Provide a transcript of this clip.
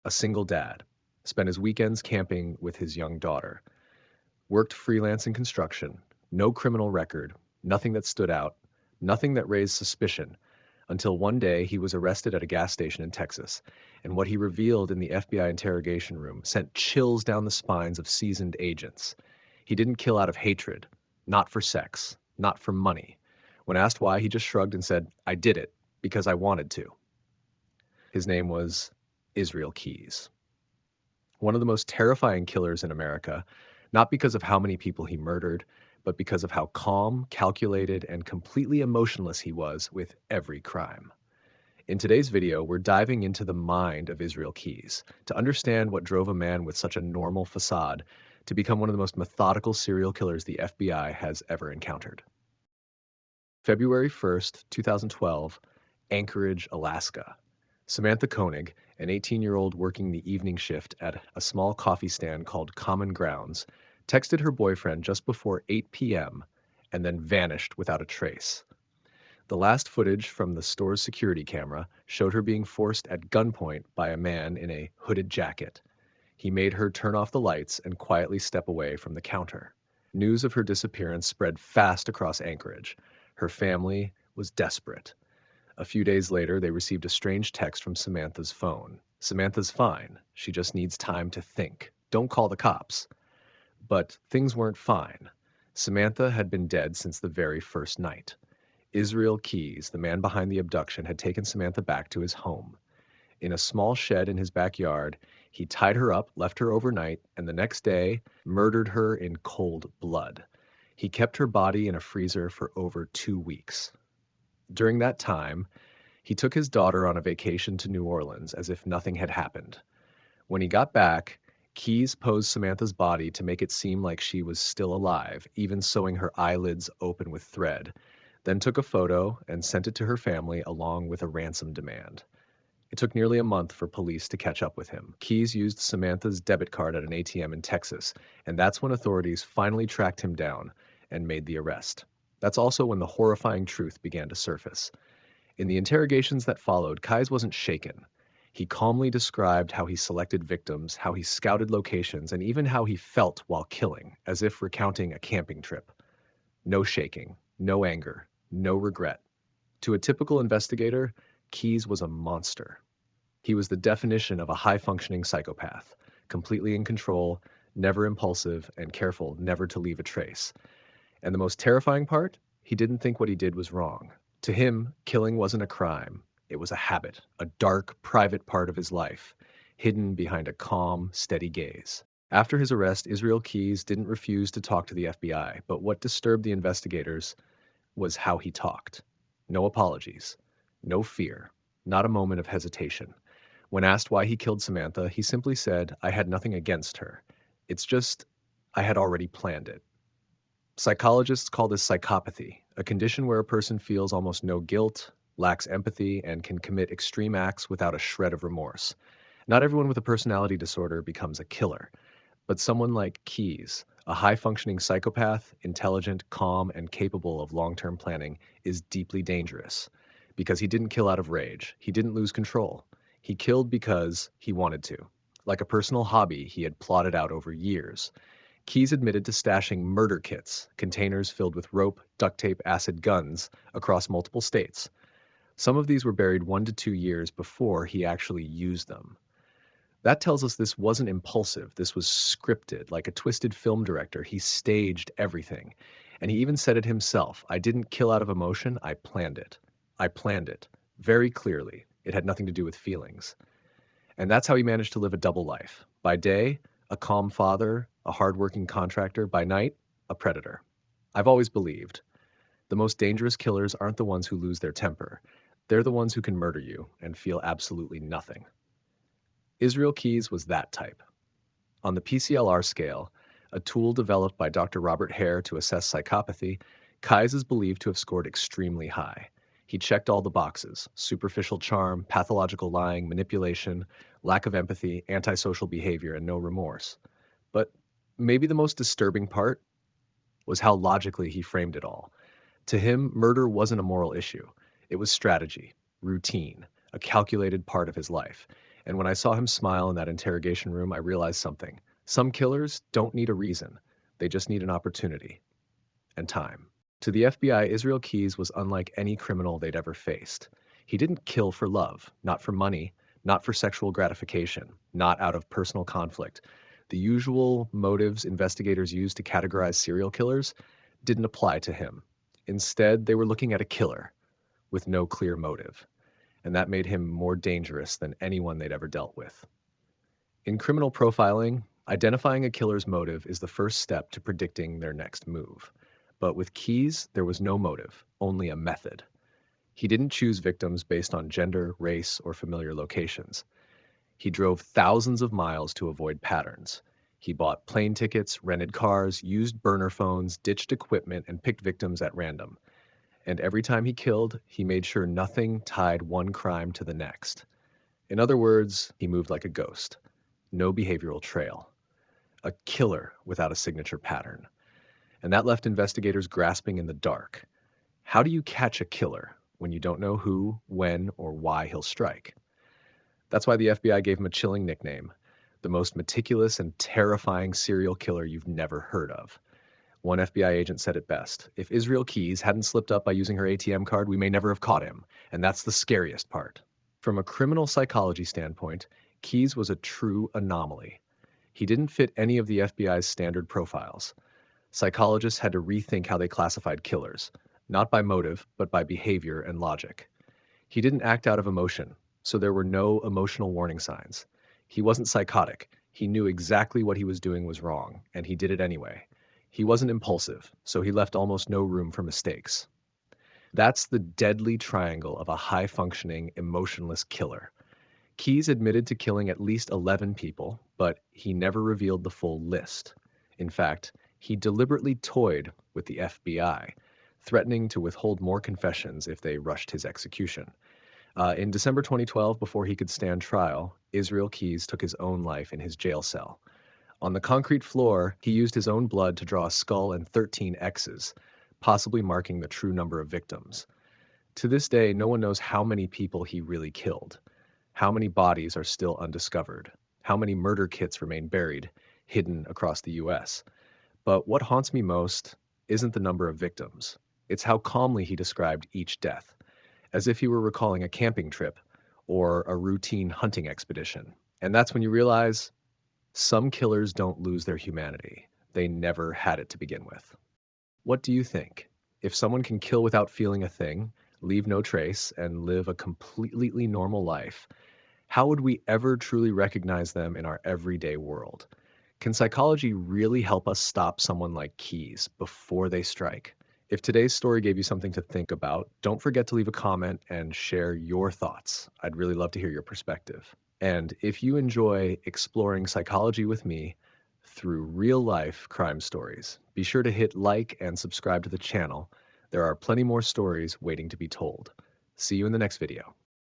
a single dad, spent his weekends camping with his young daughter, worked freelance in construction, no criminal record, nothing that stood out, nothing that raised suspicion, until one day he was arrested at a gas station in Texas, and what he revealed in the FBI interrogation room sent chills down the spines of seasoned agents. He didn't kill out of hatred, not for sex, not for money. When asked why, he just shrugged and said, "I did it because I wanted to." His name was Israel Keyes. One of the most terrifying killers in America, not because of how many people he murdered, but because of how calm, calculated, and completely emotionless he was with every crime. In today's video, we're diving into the mind of Israel Keyes to understand what drove a man with such a normal facade to become one of the most methodical serial killers the FBI has ever encountered. February 1st, 2012, Anchorage, Alaska. Samantha Koenig, an 18-year-old working the evening shift at a small coffee stand called Common Grounds, texted her boyfriend just before 8 p.m. and then vanished without a trace. The last footage from the store's security camera showed her being forced at gunpoint by a man in a hooded jacket. He made her turn off the lights and quietly step away from the counter. News of her disappearance spread fast across Anchorage. Her family was desperate. A few days later, they received a strange text from Samantha's phone. "Samantha's fine. She just needs time to think. Don't call the cops." But things weren't fine. Samantha had been dead since the very first night. Israel Keyes, the man behind the abduction, had taken Samantha back to his home. In a small shed in his backyard, he tied her up, left her overnight, and the next day murdered her in cold blood. He kept her body in a freezer for over 2 weeks. During that time, he took his daughter on a vacation to New Orleans as if nothing had happened. When he got back, Keyes posed Samantha's body to make it seem like she was still alive, even sewing her eyelids open with thread, then took a photo and sent it to her family along with a ransom demand. It took nearly a month for police to catch up with him. Keyes used Samantha's debit card at an ATM in Texas, and that's when authorities finally tracked him down and made the arrest. That's also when the horrifying truth began to surface. In the interrogations that followed, Keyes wasn't shaken. He calmly described how he selected victims, how he scouted locations, and even how he felt while killing, as if recounting a camping trip. No shaking, no anger, no regret. To a typical investigator, Keyes was a monster. He was the definition of a high-functioning psychopath, completely in control, never impulsive, and careful never to leave a trace. And the most terrifying part? He didn't think what he did was wrong. To him, killing wasn't a crime. It was a habit, a dark, private part of his life, hidden behind a calm, steady gaze. After his arrest, Israel Keyes didn't refuse to talk to the FBI, but what disturbed the investigators was how he talked. No apologies, no fear, not a moment of hesitation. When asked why he killed Samantha, he simply said, "I had nothing against her. It's just, I had already planned it." Psychologists call this psychopathy, a condition where a person feels almost no guilt, lacks empathy, and can commit extreme acts without a shred of remorse. Not everyone with a personality disorder becomes a killer, but someone like Keyes, a high-functioning psychopath, intelligent, calm, and capable of long-term planning, is deeply dangerous. Because he didn't kill out of rage. He didn't lose control. He killed because he wanted to. Like a personal hobby he had plotted out over years. Keyes admitted to stashing murder kits, containers filled with rope, duct tape, acid, guns, across multiple states. Some of these were buried 1 to 2 years before he actually used them. That tells us this wasn't impulsive. This was scripted. Like a twisted film director, he staged everything. And he even said it himself. "I didn't kill out of emotion, I planned it. I planned it. Very clearly. It had nothing to do with feelings." And that's how he managed to live a double life. By day, a calm father, a hardworking contractor. By night, a predator. I've always believed the most dangerous killers aren't the ones who lose their temper. They're the ones who can murder you and feel absolutely nothing. Israel Keyes was that type. On the PCLR scale, a tool developed by Dr. Robert Hare to assess psychopathy, Keyes is believed to have scored extremely high. He checked all the boxes: superficial charm, pathological lying, manipulation, lack of empathy, antisocial behavior, and no remorse. But maybe the most disturbing part was how logically he framed it all. To him, murder wasn't a moral issue. It was strategy, routine, a calculated part of his life. And when I saw him smile in that interrogation room, I realized something. Some killers don't need a reason. They just need an opportunity and time. To the FBI, Israel Keyes was unlike any criminal they'd ever faced. He didn't kill for love, not for money, not for sexual gratification, not out of personal conflict. The usual motives investigators use to categorize serial killers didn't apply to him. Instead, they were looking at a killer with no clear motive, and that made him more dangerous than anyone they'd ever dealt with. In criminal profiling, identifying a killer's motive is the first step to predicting their next move. But with Keyes, there was no motive, only a method. He didn't choose victims based on gender, race, or familiar locations. He drove thousands of miles to avoid patterns. He bought plane tickets, rented cars, used burner phones, ditched equipment, and picked victims at random. And every time he killed, he made sure nothing tied one crime to the next. In other words, he moved like a ghost. No behavioral trail. A killer without a signature pattern. And that left investigators grasping in the dark. How do you catch a killer when you don't know who, when, or why he'll strike? That's why the FBI gave him a chilling nickname, the most meticulous and terrifying serial killer you've never heard of. One FBI agent said it best: if Israel Keyes hadn't slipped up by using her ATM card, we may never have caught him, and that's the scariest part. From a criminal psychology standpoint, Keyes was a true anomaly. He didn't fit any of the FBI's standard profiles. Psychologists had to rethink how they classified killers, not by motive, but by behavior and logic. He didn't act out of emotion, so there were no emotional warning signs. He wasn't psychotic. He knew exactly what he was doing was wrong, and he did it anyway. He wasn't impulsive, so he left almost no room for mistakes. That's the deadly triangle of a high-functioning, emotionless killer. Keyes admitted to killing at least 11 people, but he never revealed the full list. In fact, he deliberately toyed with the FBI, threatening to withhold more confessions if they rushed his execution. In December 2012, before he could stand trial, Israel Keyes took his own life in his jail cell. On the concrete floor, he used his own blood to draw a skull and 13 X's, possibly marking the true number of victims. To this day, no one knows how many people he really killed. How many bodies are still undiscovered? How many murder kits remain buried, hidden across the US? But what haunts me most isn't the number of victims. It's how calmly he described each death, as if he were recalling a camping trip or a routine hunting expedition. And that's when you realize some killers don't lose their humanity. They never had it to begin with. What do you think? If someone can kill without feeling a thing, leave no trace, and live a completely normal life, how would we ever truly recognize them in our everyday world? Can psychology really help us stop someone like Keyes before they strike? If today's story gave you something to think about, don't forget to leave a comment and share your thoughts. I'd really love to hear your perspective. And if you enjoy exploring psychology with me through real-life crime stories, be sure to hit like and subscribe to the channel. There are plenty more stories waiting to be told. See you in the next video.